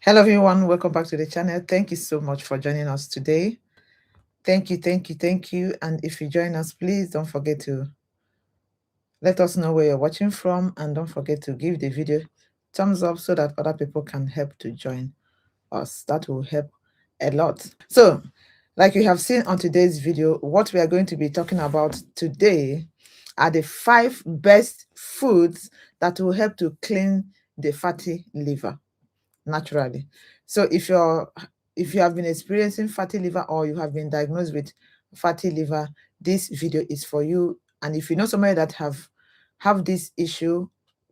Hello everyone, welcome back to the channel. Thank you so much for joining us today. Thank you, thank you, thank you. And if you join us, please don't forget to let us know where you're watching from, and don't forget to give the video thumbs up so that other people can help to join us. That will help a lot. So, like you have seen on today's video, what we are going to be talking about today are the 5 best foods that will help to clean the fatty liver naturally. So if you have been experiencing fatty liver, or you have been diagnosed with fatty liver, this video is for you. And if you know somebody that have this issue,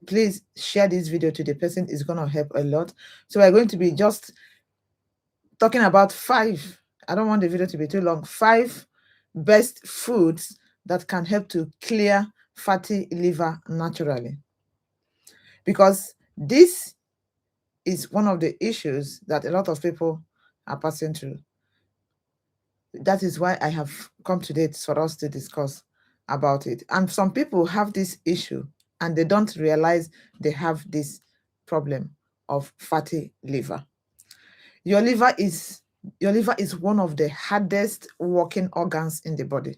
please share this video to the person. It's going to help a lot. So we're going to be just talking about 5, I don't want the video to be too long, 5 best foods that can help to clear fatty liver naturally, because this is one of the issues that a lot of people are passing through. That is why I have come today for us to discuss about it. And some people have this issue and they don't realize they have this problem of fatty liver. Your liver is one of the hardest working organs in the body.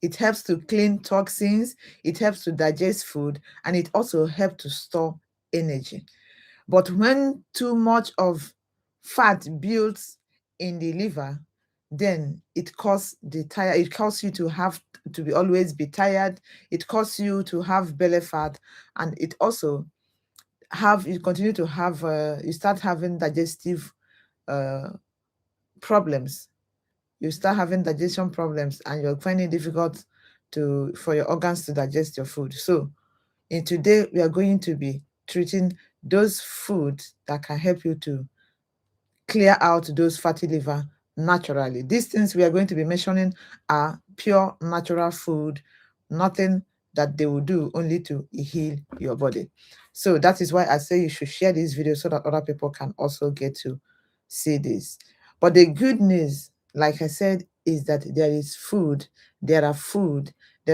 It helps to clean toxins, it helps to digest food, and it also helps to store energy. But when too much of fat builds in the liver, then it causes it causes you to have to be always be tired. It causes you to have belly fat, and it also you continue to have you start having digestive uh, problems. You start having digestion problems, and you're finding it difficult for your organs to digest your food. So in today, we are going to be treating those foods that can help you to clear out those fatty liver naturally. These things we are going to be mentioning are pure natural food, nothing that they will do only to heal your body. So that is why I say you should share this video so that other people can also get to see this. But the good news, like I said, is that there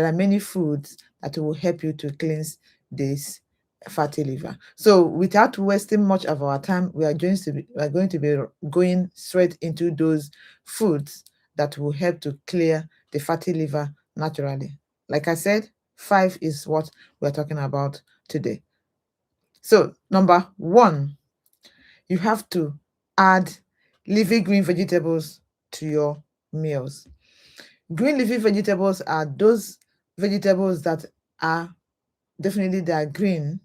are many foods that will help you to cleanse this fatty liver. So without wasting much of our time, we are going to be going straight into those foods that will help to clear the fatty liver naturally. Like I said, 5 is what we're talking about today. So number 1, you have to add leafy green vegetables to your meals. Green leafy vegetables are those vegetables that are definitely they are green.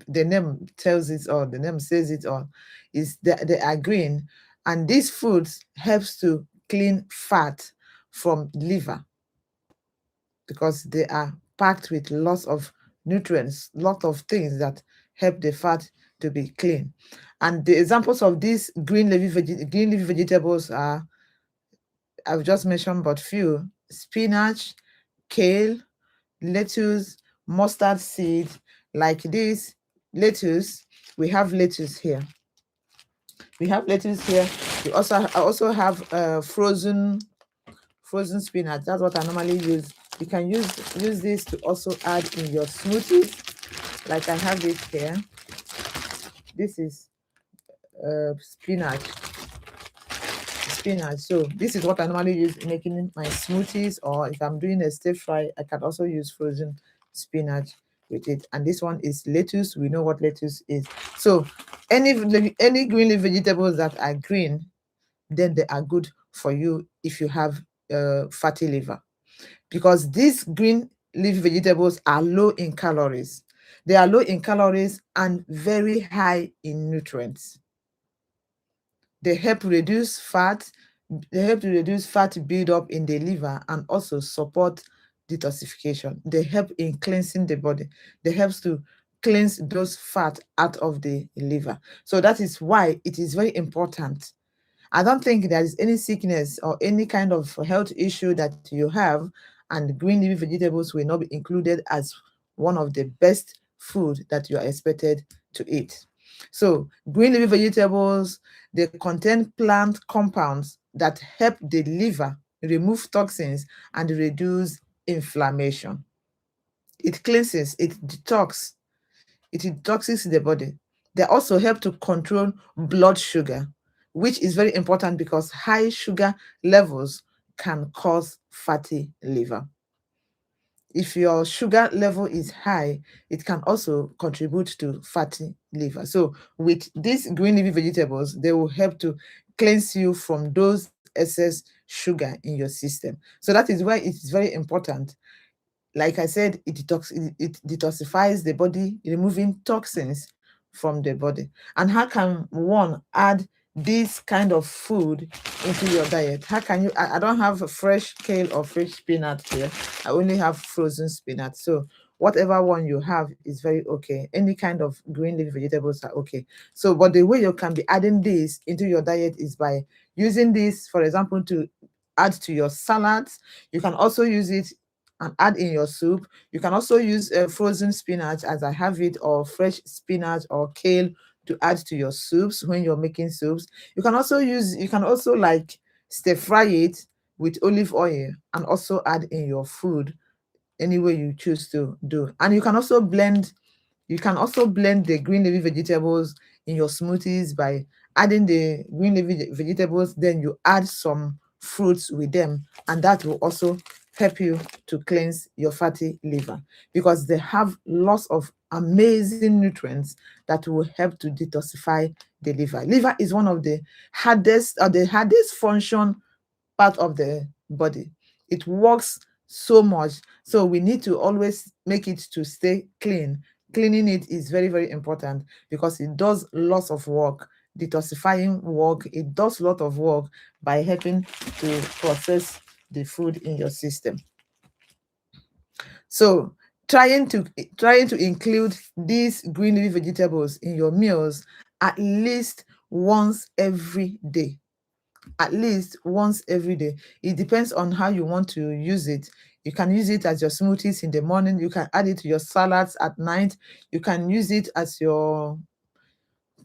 The name tells it all, the name says it all, is that they are green, and these foods helps to clean fat from liver because they are packed with lots of nutrients, lot of things that help the fat to be clean. And the examples of these green leafy vegetables are, I've just mentioned but few: spinach, kale, lettuce, mustard seed. Like this lettuce, we have lettuce here. We have lettuce here. I also have frozen spinach. That's what I normally use. You can use this to also add in your smoothies. Like I have this here. This is spinach. So this is what I normally use in making my smoothies, or if I'm doing a stir fry, I can also use frozen spinach with it. And this one is lettuce. We know what lettuce is. So any green leaf vegetables that are green, then they are good for you if you have fatty liver, because these green leaf vegetables are low in calories. They are low in calories and very high in nutrients. They help reduce fat. They help to reduce fat buildup in the liver and also support detoxification. They help in cleansing the body. They help to cleanse those fat out of the liver. So that is why it is very important. I don't think there is any sickness or any kind of health issue that you have, and green leafy vegetables will not be included as one of the best food that you are expected to eat. So green leafy vegetables, they contain plant compounds that help the liver remove toxins and reduce inflammation. It cleanses, it detoxes the body. They also help to control blood sugar, which is very important because high sugar levels can cause fatty liver. If your sugar level is high, it can also contribute to fatty liver. So with these green leafy vegetables, they will help to cleanse you from those excess sugar in your system. So that is why it is very important. Like I said, it detoxifies the body, removing toxins from the body. And how can one add this kind of food into your diet? How can you? I don't have a fresh kale or fresh spinach here. I only have frozen spinach. So whatever one you have is very okay. Any kind of green leafy vegetables are okay. So, but the way you can be adding this into your diet is by using this, for example, to add to your salads. You can also use it and add in your soup. You can also use frozen spinach as I have it, or fresh spinach or kale to add to your soups when you're making soups. You can also like stir fry it with olive oil and also add in your food any way you choose to do. And you can also blend the green leafy vegetables in your smoothies by adding the green leafy vegetables, then you add some fruits with them, and that will also help you to cleanse your fatty liver because they have lots of amazing nutrients that will help to detoxify the liver. Liver is one of the hardest function part of the body. It works so much. So we need to always make it to stay clean. Cleaning it is very, very important because it does lots of work, detoxifying work. It does a lot of work by helping to process the food in your system. So trying to include these green leafy vegetables in your meals at least once every day, at least once every day. It depends on how you want to use it. You can use it as your smoothies in the morning. You can add it to your salads at night. You can use it as your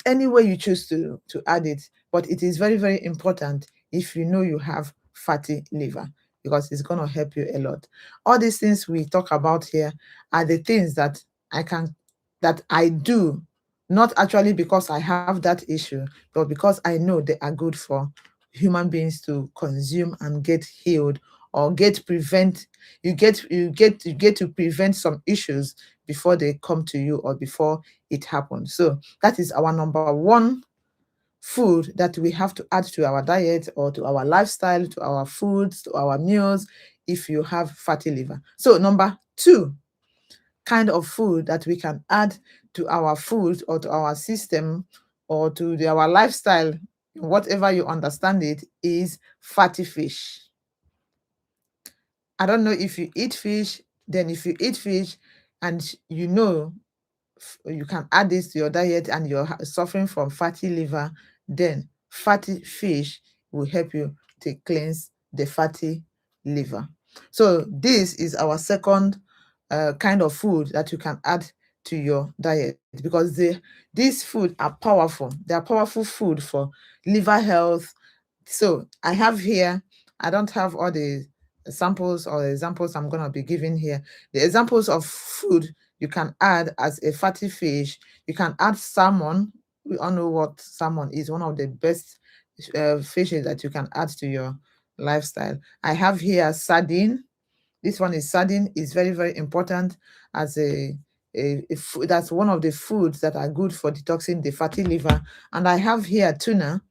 any way you choose to add it. But it is very, very important if you know you have fatty liver because it's going to help you a lot. All these things we talk about here are the things that I do, not actually because I have that issue, but because I know they are good for human beings to consume and get healed or you get to prevent some issues before they come to you or before it happens. So that is our number one food that we have to add to our diet or to our lifestyle, to our foods, to our meals if you have fatty liver. So number two kind of food that we can add to our food or to our system or to our lifestyle, whatever you understand it, is fatty fish. I don't know if you eat fish, then if you eat fish and you know you can add this to your diet and you're suffering from fatty liver, then fatty fish will help you to cleanse the fatty liver. So this is our second kind of food that you can add to your diet because these food are powerful. They are powerful food for liver health. So I have here, I don't have all the samples or examples I'm going to be giving here. The examples of food you can add as a fatty fish. You can add salmon. We all know what salmon is, one of the best fishes that you can add to your lifestyle. I have here sardine. This one is sardine is very, very important as a food. That's one of the foods that are good for detoxing the fatty liver. And I have here tuna.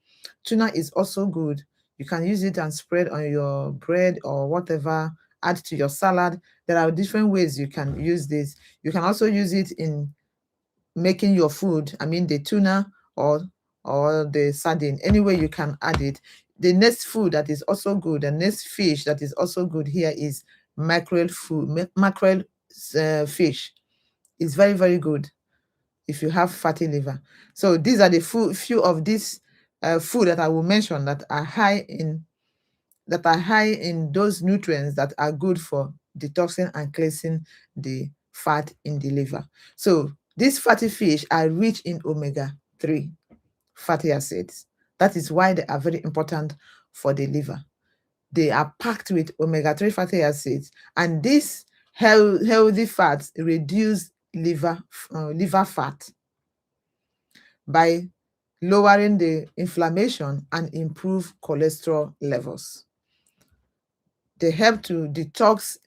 Tuna is also good. You can use it and spread on your bread or whatever, add to your salad. There are different ways you can use this. You can also use it in making your food. I mean the tuna or the sardine. Any way you can add it. The next food that is also good, the next fish that is also good here is mackerel fish. It's very, very good if you have fatty liver. So these are the few of these food that I will mention that are high in those nutrients that are good for detoxing and cleansing the fat in the liver. So these fatty fish are rich in omega-3 fatty acids. That is why they are very important for the liver. They are packed with omega-3 fatty acids, and these healthy fats reduce liver fat. by lowering the inflammation and improve cholesterol levels. They help to detox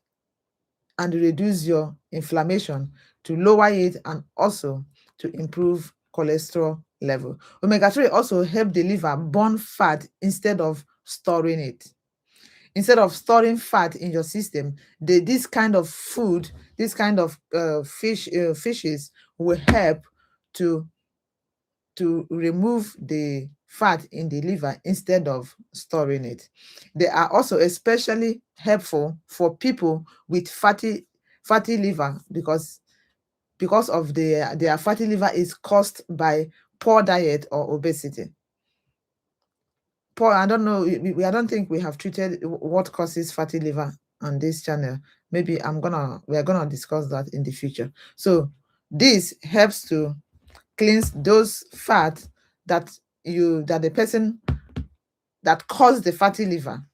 and reduce your inflammation, to lower it, and also to improve cholesterol level. Omega-3 also help the liver burn fat instead of storing it. Instead of storing fat in your system, this kind of food, this kind of fishes will help to remove the fat in the liver instead of storing it. They are also especially helpful for people with fatty liver, because of their fatty liver is caused by poor diet or obesity. I don't know. I don't think we have treated what causes fatty liver on this channel. Maybe we are gonna discuss that in the future. So this helps to cleanse those fat that the person that caused the fatty liver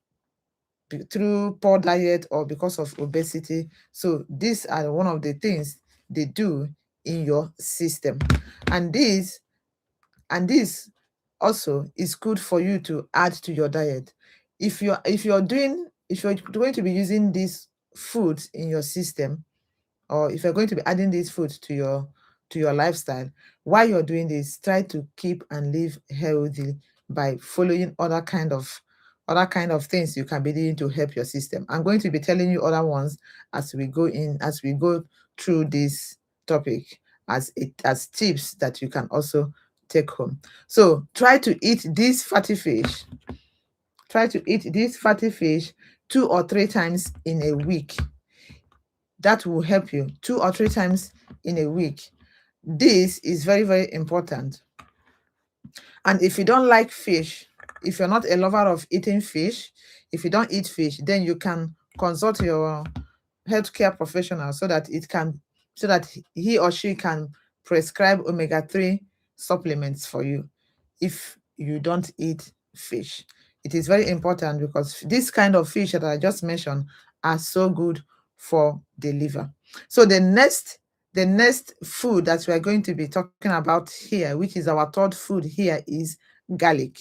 through poor diet or because of obesity. So these are one of the things they do in your system, and this also is good for you to add to your diet. If you're going to be using these foods in your system, or if you're going to be adding these foods to your lifestyle, while you're doing this, try to keep and live healthy by following other kind of things you can be doing to help your system. I'm going to be telling you other ones as we go through this topic, as tips that you can also take home. So try to eat this fatty fish. Try to eat this fatty fish 2 or 3 times in a week. That will help you 2 or 3 times in a week. This is very, very important. And if you don't like fish, if you're not a lover of eating fish, if you don't eat fish, then you can consult your healthcare professional so that he or she can prescribe omega-3 supplements for you if you don't eat fish. It is very important because this kind of fish that I just mentioned are so good for the liver. So the next food that we are going to be talking about here, which is our third food here, is garlic.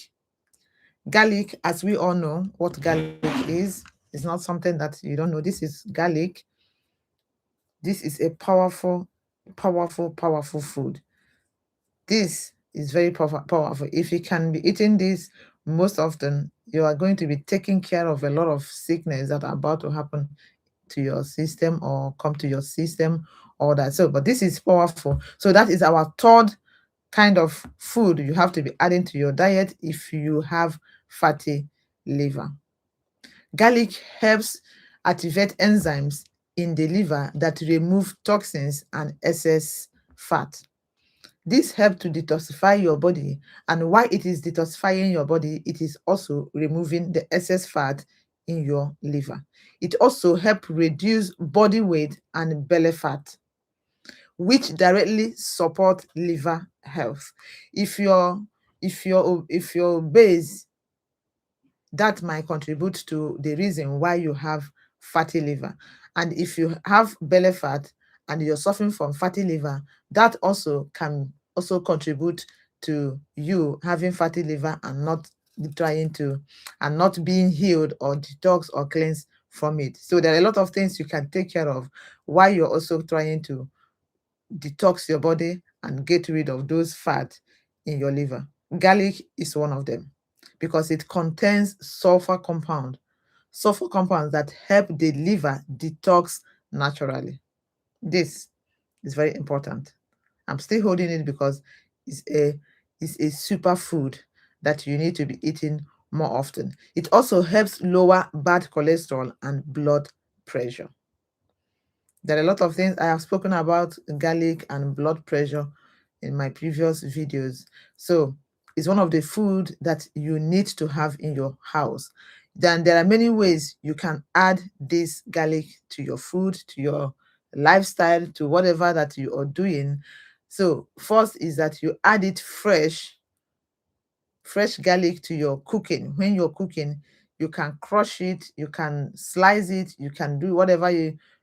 Garlic, as we all know what garlic is not something that you don't know. This is garlic. This is a powerful food. This is very powerful. If you can be eating this most often, you are going to be taking care of a lot of sickness that are about to happen to your system or come to your system, or that. So, but this is powerful. So that is our third kind of food you have to be adding to your diet if you have fatty liver. Garlic helps activate enzymes in the liver that remove toxins and excess fat. This helps to detoxify your body, and while it is detoxifying your body, it is also removing the excess fat in your liver. It also helps reduce body weight and belly fat, which directly support liver health. If you're obese, that might contribute to the reason why you have fatty liver. And if you have belly fat and you're suffering from fatty liver, that also can also contribute to you having fatty liver and not being healed or detox or cleansed from it. So there are a lot of things you can take care of while you're also trying to detox your body and get rid of those fat in your liver. Garlic is one of them because it contains sulfur compounds that help the liver detox naturally. This is very important. I'm still holding it because it's a superfood that you need to be eating more often. It also helps lower bad cholesterol and blood pressure. There are a lot of things I have spoken about garlic and blood pressure in my previous videos. So it's one of the food that you need to have in your house. Then there are many ways you can add this garlic to your food, to your lifestyle, to whatever that you are doing. So first is that you add it fresh garlic to your cooking. When you're cooking, you can crush it, you can slice it, you can do whatever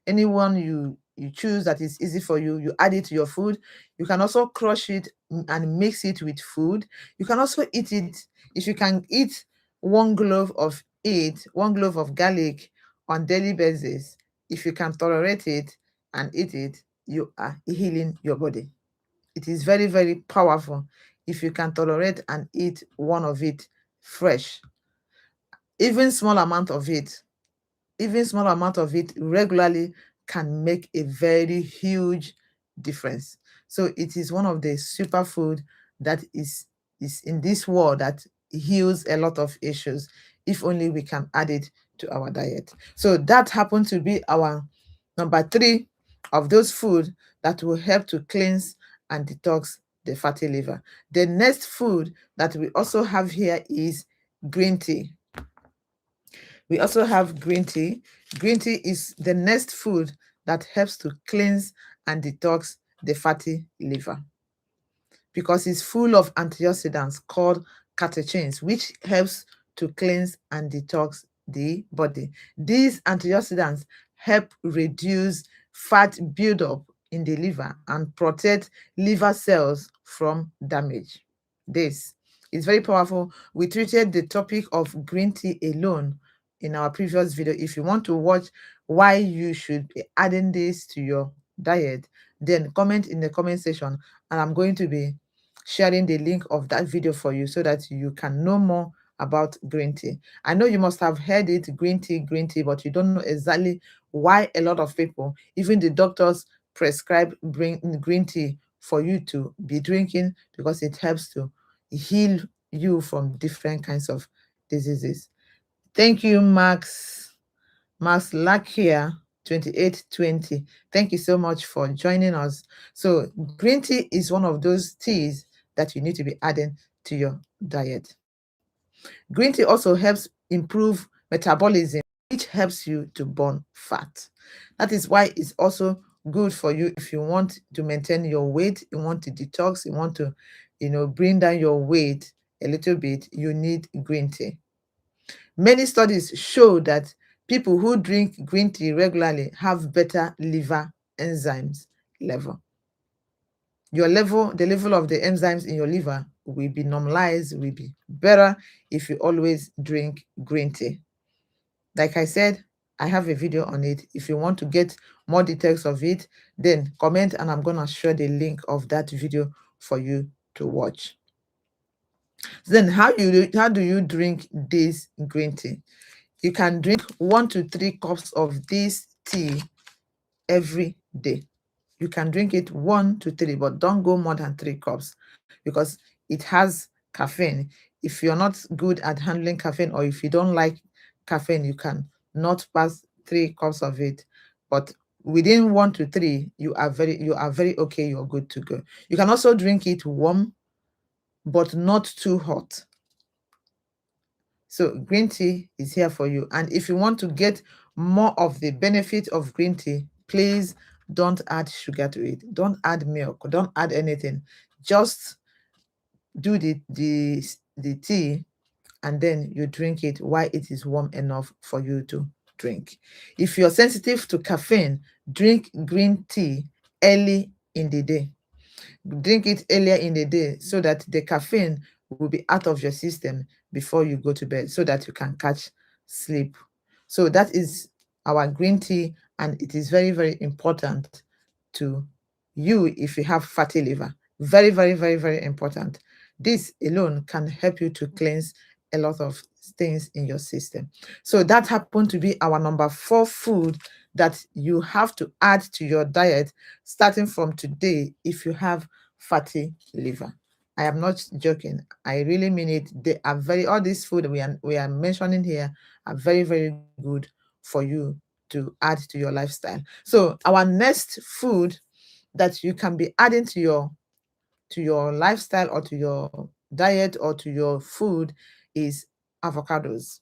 anyone you you choose that is easy for you, you add it to your food. You can also crush it and mix it with food. You can also eat it. If you can eat one clove of garlic on daily basis, if you can tolerate it and eat it, you are healing your body. It is very, very powerful if you can tolerate and eat one of it fresh. Even small amount of it, even small amount of it regularly can make a very huge difference. So it is one of the superfood that is in this world that heals a lot of issues if only we can add it to our diet. So that happened to be our number 3 of those food that will help to cleanse and detox the fatty liver. The next food that we also have here is green tea. We also have green tea. Green tea is the next food that helps to cleanse and detox the fatty liver because it's full of antioxidants called catechins, which helps to cleanse and detox the body. These antioxidants help reduce fat buildup in the liver and protect liver cells from damage. This is very powerful. We treated the topic of green tea alone in our previous video. If you want to watch why you should be adding this to your diet, then comment in the comment section, and I'm going to be sharing the link of that video for you so that you can know more about green tea. I know you must have heard it, green tea, but you don't know exactly why a lot of people, even the doctors, prescribe green tea for you to be drinking because it helps to heal you from different kinds of diseases. Thank you, Max Lakia 2820. Thank you so much for joining us. So green tea is one of those teas that you need to be adding to your diet. Green tea also helps improve metabolism, which helps you to burn fat. That is why it's also good for you if you want to maintain your weight, you want to detox, you want to, bring down your weight a little bit, you need green tea. Many studies show that people who drink green tea regularly have better liver enzymes level. The level of the enzymes in your liver will be normalized, will be better if you always drink green tea. Like I said, I have a video on it. If you want to get more details of it, then comment and I'm going to share the link of that video for you to watch. Then how do you drink this green tea? You can drink 1 to 3 cups of this tea every day. You can drink it 1 to 3, but don't go more than 3 cups because it has caffeine. If you're not good at handling caffeine or if you don't like caffeine, you can not pass 3 cups of it. But within 1 to 3, you are very okay, you're good to go. You can also drink it warm, but not too hot. So green tea is here for you. And if you want to get more of the benefit of green tea, please don't add sugar to it. Don't add milk. Don't add anything. Just do the tea and then you drink it while it is warm enough for you to drink. If you're sensitive to caffeine, drink green tea early in the day. Drink it earlier in the day so that the caffeine will be out of your system before you go to bed so that you can catch sleep. So that is our green tea, and it is very, very important to you if you have fatty liver. Very, very, very, very important. This alone can help you to cleanse a lot of things in your system. So that happened to be our number 4 food that you have to add to your diet starting from today if you have fatty liver. I am not joking. I really mean it. They are all these food we are mentioning here are very, very good for you to add to your lifestyle. So our next food that you can be adding to your lifestyle or to your diet or to your food is avocados.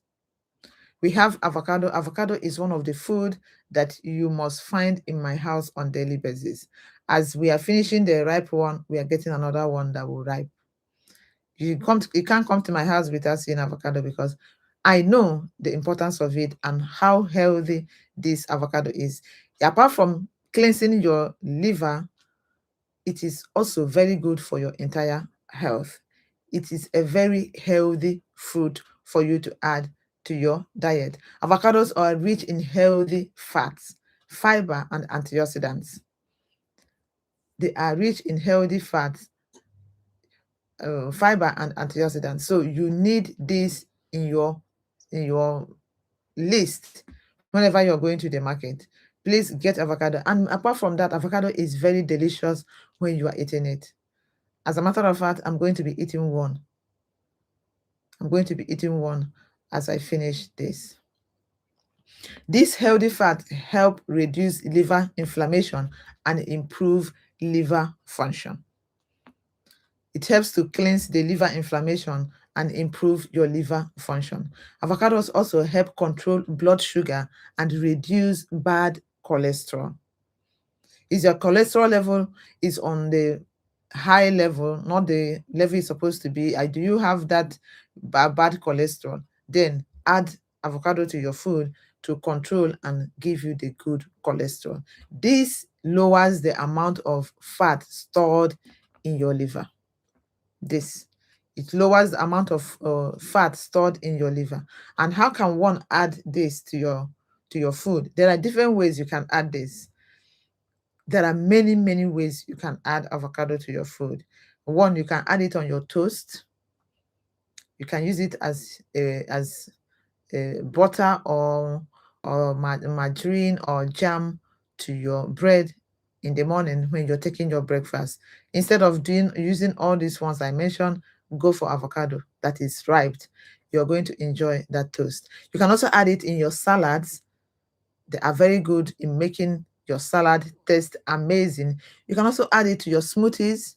We have avocado. Avocado is one of the food that you must find in my house on daily basis. As we are finishing the ripe one, we are getting another one that will ripe. You can't come to my house without seeing avocado because I know the importance of it and how healthy this avocado is. Apart from cleansing your liver. It is also very good for your entire health. It is a very healthy fruit for you to add to your diet. Avocados are rich in healthy fats, fiber, and antioxidants. They are rich in healthy fats, fiber, and antioxidants. So you need this in your list whenever you're going to the market. Please get avocado. And apart from that, avocado is very delicious when you are eating it. As a matter of fact, I'm going to be eating one. I'm going to be eating one as I finish this. These healthy fats help reduce liver inflammation and improve liver function. It helps to cleanse the liver inflammation and improve your liver function. Avocados also help control blood sugar and reduce bad cholesterol. Is your cholesterol level is on the high level, not the level it's supposed to be? Do you have that bad cholesterol? Then add avocado to your food to control and give you the good cholesterol. This lowers the amount of fat stored in your liver. It lowers the amount of fat stored in your liver. And how can one add this to your food? There are different ways you can add this. There are many, many ways you can add avocado to your food. One, you can add it on your toast. You can use it as butter or margarine or jam to your bread in the morning when you're taking your breakfast. Instead of using all these ones I mentioned, go for avocado that is ripe. You're going to enjoy that toast. You can also add it in your salads. They are very good in making your salad taste amazing. You can also add it to your smoothies.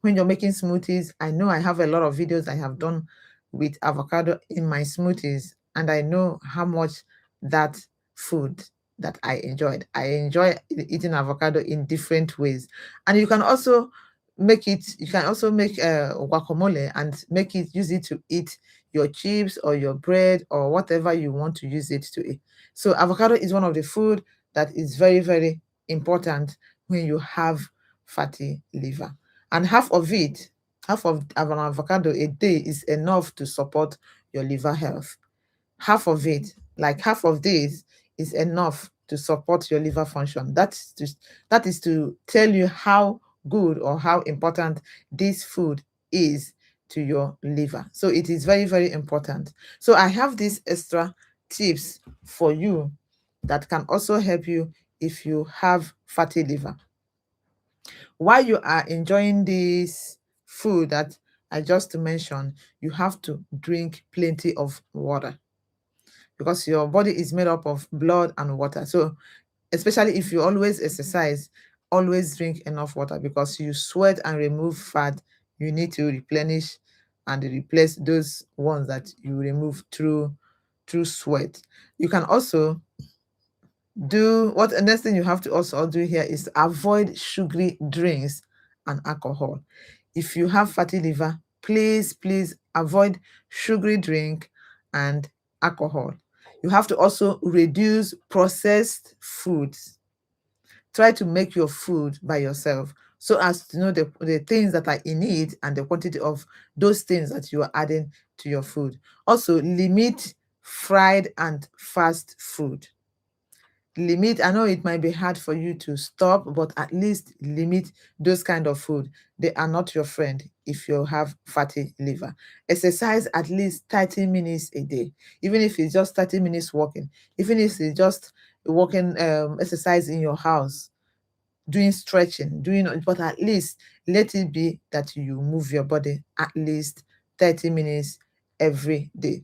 When you're making smoothies, I know I have a lot of videos I have done with avocado in my smoothies, and I know how much that food that I enjoyed. I enjoy eating avocado in different ways. And you can also make guacamole and use it to eat your chips or your bread or whatever you want to use it to eat. So avocado is one of the food that is very, very important when you have fatty liver. And half of an avocado a day is enough to support your liver health. Half of it, like half of this, is enough to support your liver function. That is to tell you how good or how important this food is to your liver. So it is very, very important. So I have these extra tips for you that can also help you if you have fatty liver. While you are enjoying this food that I just mentioned, you have to drink plenty of water because your body is made up of blood and water. So especially if you always exercise, always drink enough water because you sweat and remove fat. You need to replenish and replace those ones that you remove through sweat. You can also the next thing you have to also do here is avoid sugary drinks and alcohol. If you have fatty liver, please avoid sugary drink and alcohol. You have to also reduce processed foods. Try to make your food by yourself so as to know the things that are in it and the quantity of those things that you are adding to your food. Also, limit fried and fast food. I know it might be hard for you to stop, but at least limit those kind of food. They are not your friend if you have fatty liver. Exercise at least 30 minutes a day, even if it's just 30 minutes walking, even if it's just walking exercise in your house, doing stretching, but at least let it be that you move your body at least 30 minutes every day.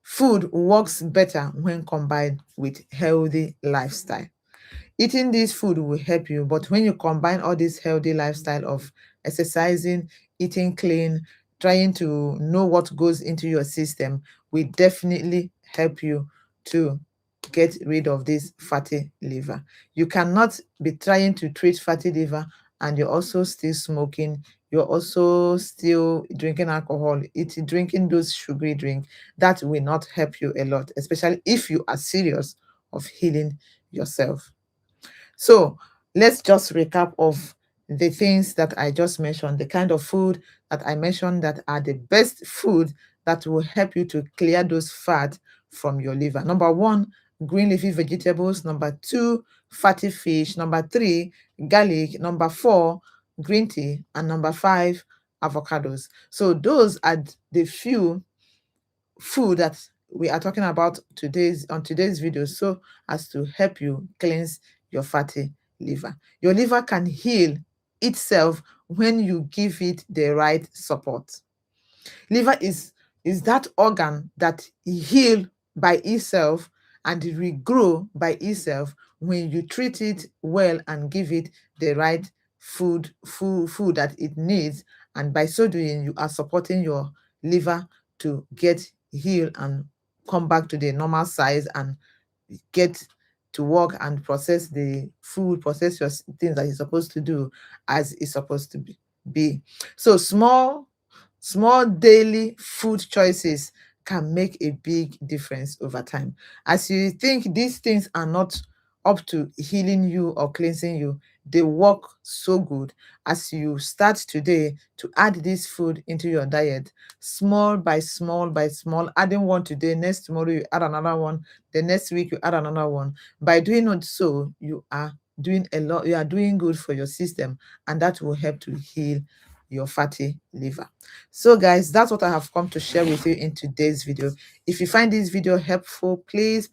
Food works better when combined with healthy lifestyle. Eating this food will help you, but when you combine all this healthy lifestyle of exercising, eating clean, trying to know what goes into your system, will definitely help you to get rid of this fatty liver. You cannot be trying to treat fatty liver and you're also still smoking, you're also still drinking alcohol, drinking those sugary drinks. That will not help you a lot, especially if you are serious of healing yourself. So let's just recap of the things that I just mentioned, the kind of food that I mentioned that are the best food that will help you to clear those fat from your liver. Number one, green leafy vegetables. Number two, fatty fish. Number three, garlic. Number four, green tea. And number five, avocados. So those are the few food that we are talking about today's video, so as to help you cleanse your fatty liver. Your liver can heal itself when you give it the right support. Liver is that organ that heal by itself and regrow by itself when you treat it well and give it the right food that it needs. And by so doing, you are supporting your liver to get healed and come back to the normal size and get to work and process the food, process your things that you're supposed to do as it's supposed to be. So small daily food choices can make a big difference over time. As you think these things are not up to healing you or cleansing you, they work so good. As you start today to add this food into your diet, small by small by small, adding one today, next tomorrow you add another one, the next week you add another one. By doing it so, you are doing a lot, you are doing good for your system, and that will help to heal your fatty liver. So guys, that's what I have come to share with you in today's video. If you find this video helpful, please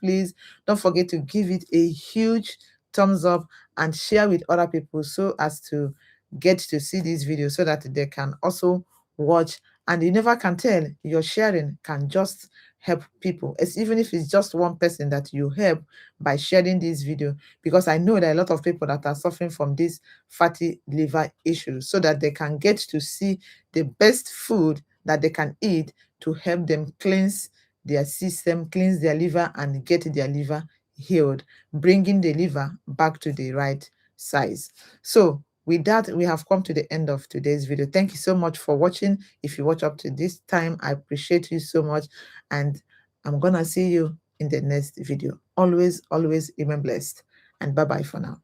don't forget to give it a huge thumbs up and share with other people, so as to get to see this video, so that they can also watch. And you never can tell, your sharing can just help people. It's even if it's just one person that you help by sharing this video, because I know there are a lot of people that are suffering from this fatty liver issue, so that they can get to see the best food that they can eat to help them cleanse their system, cleanse their liver, and get their liver healed, bringing the liver back to the right size. So with that, we have come to the end of today's video. Thank you so much for watching. If you watch up to this time, I appreciate you so much, and I'm gonna see you in the next video. Always remain blessed, and bye bye for now.